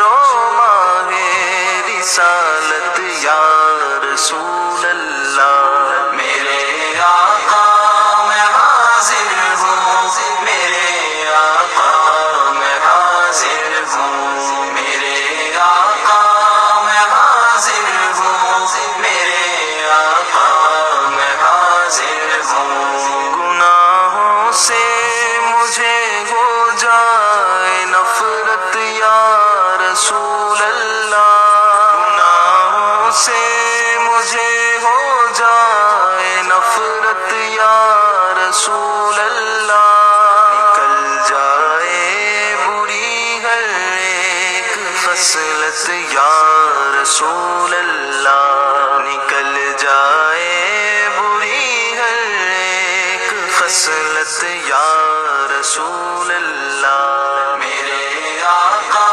کرو ماہ رسالت یا رسول اللہ۔ میرے آقا میں حاضر ہوں، میرے آقا میں حاضر ہوں، میرے آقا میں حاضر ہوں، میرے آقا میں حاضر ہوں۔ گناہوں سے مجھے ہو جائے نفرت یا رسول اللہ، گناہوں سے مجھے ہو جائے نفرت یا رسول اللہ، نکل جائے بری ہر ایک خصلت یا رسول اللہ، نکل جائے بری ہر ایک خصلت یا رسول اللہ۔ میرے آقا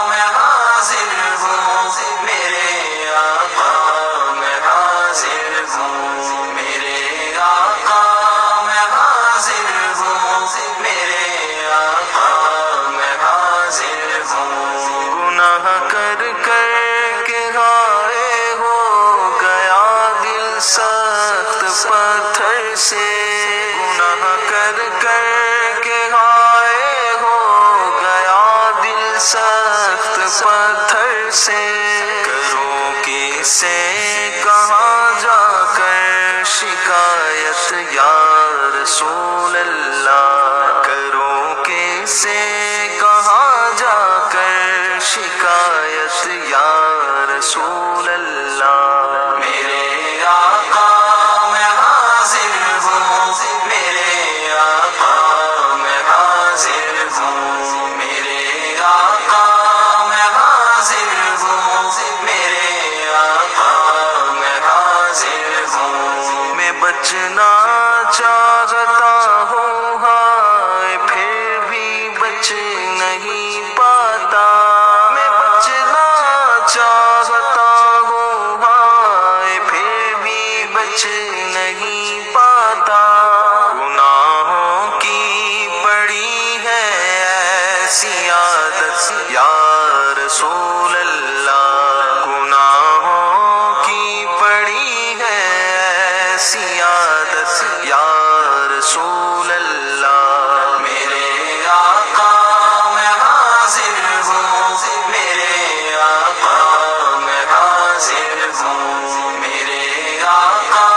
میں حاضر ہوں، میرے آقا میں حاضر ہوں، میرے آقا میں حاضر ہوں، میرے آقا میں حاضر ہوں۔ گناہ کر کر کے ہائے ہو گیا دل سخت پتھر سے، گناہ کر کر کے ہائے ہو گیا دل سخت پتھر سے، کروں کیسے کہاں جا کر شکایت یا رسول اللہ، کروں کیسے کہاں جا کر شکایت یا رسول اللہ۔ میرے آقا میں حاضر ہوں، میرے آقا میں حاضر ہوں، میرے آقا میں حاضر ہوں، میرے آقا میں حاضر ہوں۔ میں بچنا چاہتا ہوں ہائے پھر بھی بچ نہیں پاتا، میں بچنا چاہتا ہوں ہائے پھر بھی بچ نہیں پاتا، گناہوں کی پڑی ہے ایسی عادت یا رسول اللہ، گناہوں کی پڑی ہے ایسی عادت یا رسول اللہ۔ میرے آقا میں حاضر ہوں، میرے آقا میں حاضر ہوں، میرے آقا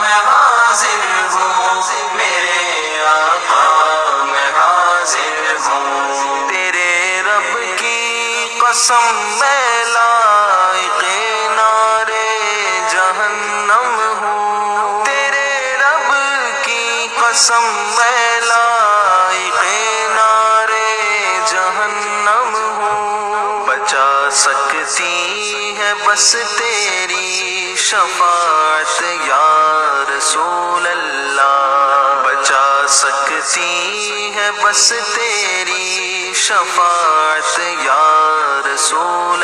میں حاضر ہوں، میرے آقا میں حاضر ہوں۔ تیرے رب کی قسم میں لائق نارے جہنم ہوں، تیرے رب کی قسم میں لائق نارے جہنم ہوں، بچا سکتی ہے بس تیری شفاعت یا رسول اللہ، بچا سکتی ہے بس تیری شفاعت یا رسول